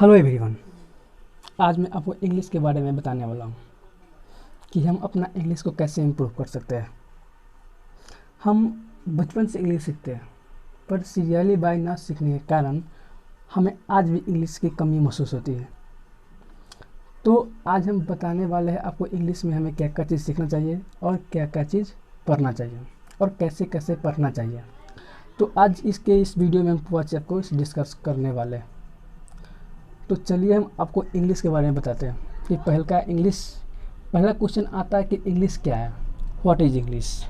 Hello everyone. आज मैं आपको इंग्लिश के बारे में बताने वाला हूँ कि हम अपना इंग्लिश को कैसे इम्प्रूव कर सकते हैं। हम बचपन से इंग्लिश सीखते हैं, पर सीरियली बाय ना सीखने के कारण हमें आज भी इंग्लिश की कमी महसूस होती है। तो आज हम बताने वाले हैं आपको इंग्लिश में हमें क्या क्या चीज़ सीखना चाहिए और क्या क्या चीज़ पढ़ना चाहिए और कैसे कैसे पढ़ना चाहिए। तो आज इस वीडियो में हम पूरा चीज़ आपको डिस्कस करने वाले हैं। तो चलिए हम आपको इंग्लिश के बारे में बताते हैं कि पहला क्वेश्चन आता है कि इंग्लिश क्या है। What is English?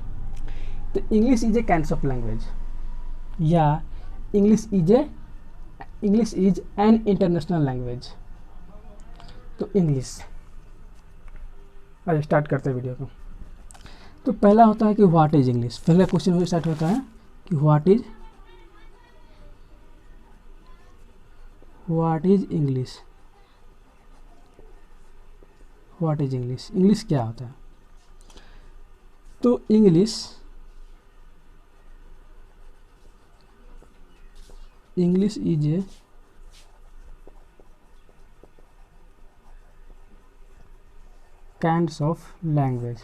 तो English is a kind of language या English is an international language. तो इंग्लिश, आज स्टार्ट करते हैं वीडियो को। तो पहला होता है कि व्हाट इज इंग्लिश। पहला क्वेश्चन स्टार्ट होता है कि what is English. What is English, English क्या होता है? तो English is a kinds of language.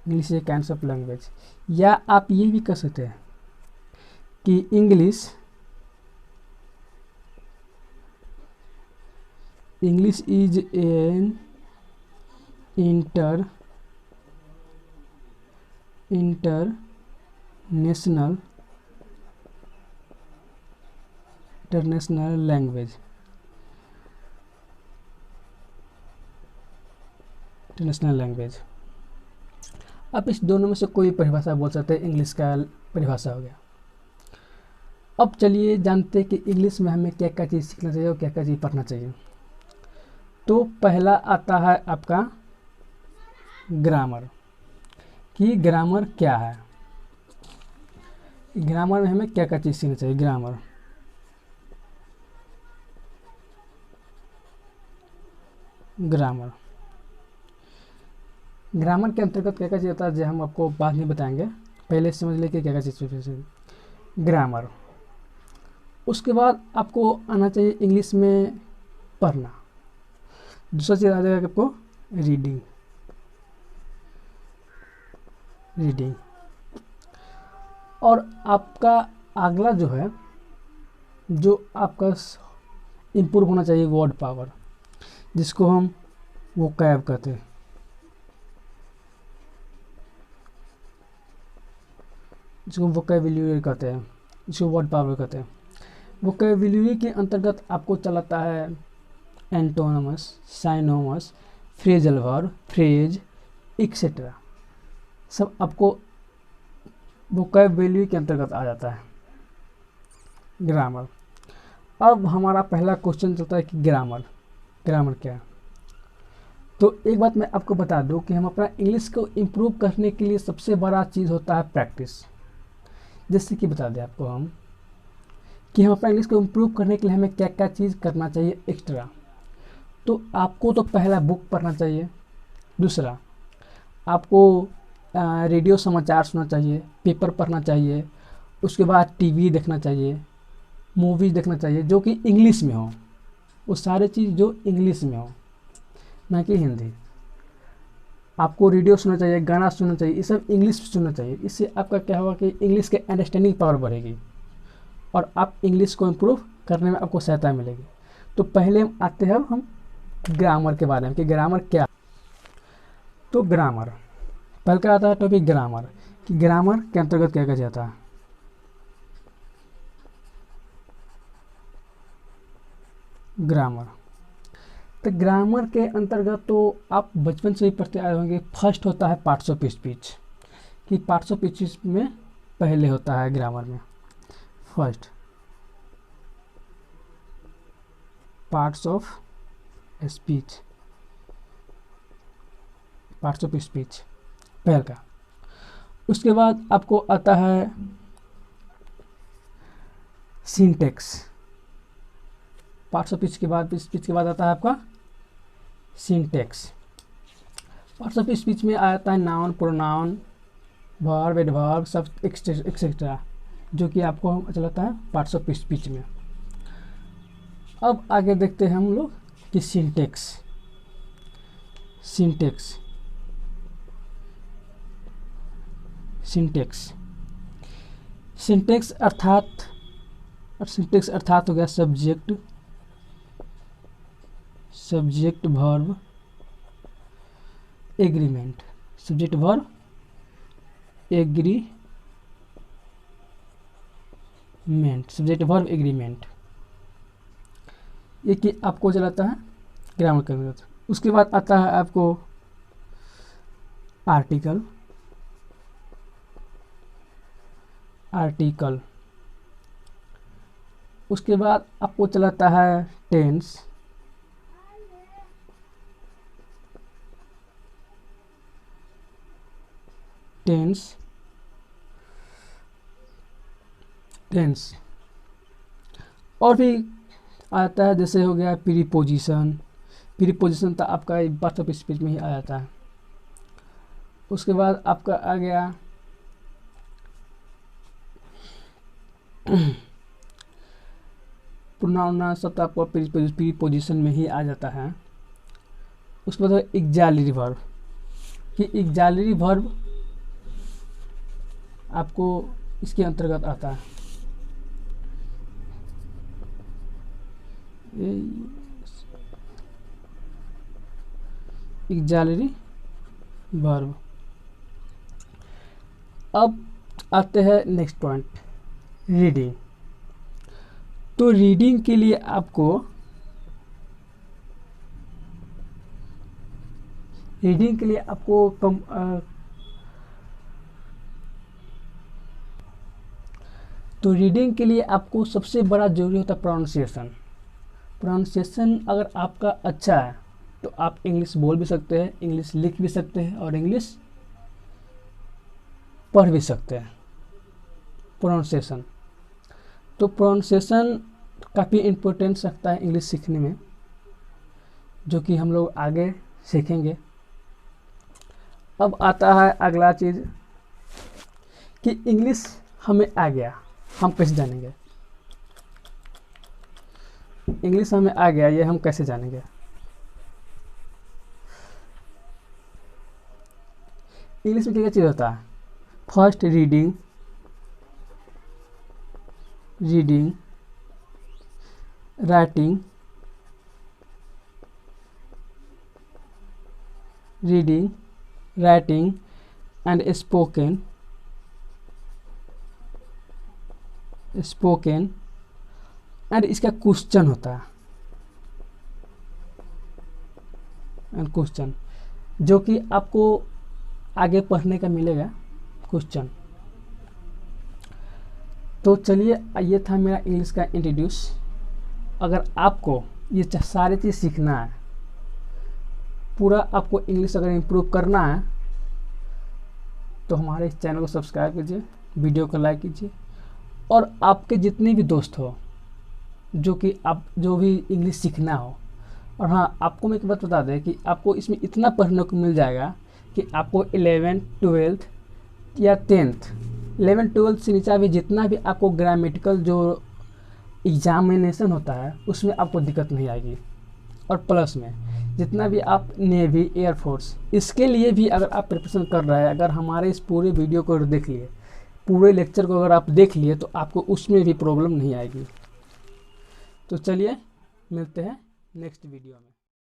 English is a kinds of language, या आप ये भी कह सकते हैं कि English is an international language. International language. आप इस दोनों में से कोई परिभाषा बोल सकते हैं, इंग्लिश का परिभाषा हो गया। अब चलिए जानते हैं कि इंग्लिश में हमें क्या क्या चीज़ सीखना चाहिए और क्या क्या चीज़ पढ़ना चाहिए। तो पहला आता है आपका ग्रामर, कि ग्रामर क्या है। ग्रामर में हमें क्या क्या चीज़ सीखना चाहिए। ग्रामर के अंतर्गत क्या क्या चीज़ होता है जो हम आपको बाद में बताएंगे। पहले समझ लें कि क्या क्या चीज़ ग्रामर। उसके बाद आपको आना चाहिए इंग्लिश में पढ़ना। दूसरा चीज़ आ जाएगा आपको रीडिंग। और आपका अगला जो है, जो आपका इम्प्रूव होना चाहिए, वर्ड पावर, जिसको हम वोकैब कहते हैं। जिसको वोकैबुलरी कहते हैं, जिसको वर्ड पावर कहते हैं। वोकैबुलरी के अंतर्गत आपको चलाता है एंटोनमस, साइनोमस, फ्रेजल वर्ब, फ्रेज एक्सेट्रा, सब आपको वोकैबुलरी के अंतर्गत आ जाता है। ग्रामर। अब हमारा पहला क्वेश्चन चलता है कि ग्रामर क्या है। तो एक बात मैं आपको बता दूं कि हम अपना इंग्लिश को इम्प्रूव करने के लिए सबसे बड़ा चीज़ होता है प्रैक्टिस। जैसे कि बता दें आपको हम कि हम अपना इंग्लिश को इम्प्रूव करने के लिए हमें क्या क्या चीज़ करना चाहिए एक्स्ट्रा। तो आपको तो पहला बुक पढ़ना चाहिए। दूसरा, आपको रेडियो समाचार सुनना चाहिए, पेपर पढ़ना चाहिए। उसके बाद टीवी देखना चाहिए, मूवीज़ देखना चाहिए जो कि इंग्लिश में हो। वो सारे चीज़ जो इंग्लिश में हो, ना कि हिंदी। आपको रेडियो सुनना चाहिए, गाना सुनना चाहिए, ये सब इंग्लिश सुनना चाहिए। इससे आपका क्या होगा कि इंग्लिश के अंडरस्टैंडिंग पावर बढ़ेगी और आप इंग्लिश को इम्प्रूव करने में आपको सहायता मिलेगी। तो पहले हम आते हैं हम ग्रामर के बारे में कि ग्रामर क्या। तो ग्रामर पहले क्या आता है टॉपिक ग्रामर, कि ग्रामर के अंतर्गत क्या क्या जाता है। ग्रामर, तो ग्रामर के अंतर्गत तो आप बचपन से ही पढ़ते आए होंगे। फर्स्ट होता है पार्ट्स ऑफ स्पीच, कि पार्ट्स ऑफ स्पीच में पहले होता है ग्रामर में फर्स्ट पार्ट्स ऑफ स्पीच पहल का। उसके बाद आपको आता है सिंटेक्स। पार्ट्स ऑफ स्पीच के बाद आता है आपका सिंटेक्स। पार्ट्स ऑफ स्पीच में आता है नाउन, प्रोनाउन, वर्ब, एडवर्ब, सब एक्सेट्रा, जो कि आपको चलाता है पार्ट्स ऑफ स्पीच में। अब आगे देखते हैं हम लोग कि सिंटेक्स। सिंटेक्स सिंटेक्स सिंटेक्स अर्थात हो गया subject verb agreement. Subject verb agreement ये कि आपको चलाता है ग्रामर का विरोध। उसके बाद आता है आपको आर्टिकल। उसके बाद आपको चलाता है टेंस। और भी आता है, जैसे हो गया प्रीपोजिशन तो आपका पार्ट ऑफ स्पीच में ही आ जाता है। उसके बाद आपका आ गया प्रोनाउन सब तो आपको प्रीपोजिशन में ही आ जाता है। उसके बाद एक्सिलरी वर्ब कि एक्सिलरी वर्ब आपको इसके अंतर्गत आता है। Axillary verb. अब आते हैं नेक्स्ट पॉइंट, रीडिंग। तो रीडिंग के लिए आपको सबसे बड़ा जरूरी होता है प्रोनाउंसिएशन। अगर आपका अच्छा है तो आप इंग्लिश बोल भी सकते हैं, इंग्लिश लिख भी सकते हैं और इंग्लिश पढ़ भी सकते हैं। प्रोनाउंसिएशन काफ़ी इम्पोर्टेंस रखता है इंग्लिश सीखने में, जो कि हम लोग आगे सीखेंगे। अब आता है अगला चीज़ कि इंग्लिश हमें आ गया, हम कैसे जानेंगे? इंग्लिश हमें आ गया, ये हम कैसे जानेंगे? इंग्लिश में क्या चीज़ होता है? First reading, writing, and spoken and इसका क्वेश्चन होता है, जो कि आपको आगे पढ़ने का मिलेगा क्वेश्चन। तो चलिए, ये था मेरा इंग्लिश का इंट्रोड्यूस। अगर आपको ये सारी चीज़ सीखना है, पूरा आपको इंग्लिश अगर इम्प्रूव करना है, तो हमारे इस चैनल को सब्सक्राइब कीजिए, वीडियो को लाइक कीजिए, और आपके जितने भी दोस्त हो जो भी इंग्लिश सीखना हो। और हाँ, आपको मैं एक बात बता दें कि आपको इसमें इतना पढ़ने को मिल जाएगा कि आपको 11th 12th या 10th 11th 12th से नीचा भी जितना भी आपको ग्रामेटिकल जो एग्जामिनेशन होता है उसमें आपको दिक्कत नहीं आएगी। और प्लस में जितना भी आप नेवी, एयरफोर्स, इसके लिए भी अगर आप प्रिपरेशन कर रहे हैं, अगर हमारे इस पूरे वीडियो को देख लिए, पूरे लेक्चर को अगर आप देख लिए, तो आपको उसमें भी प्रॉब्लम नहीं आएगी। तो चलिए मिलते हैं नेक्स्ट वीडियो में।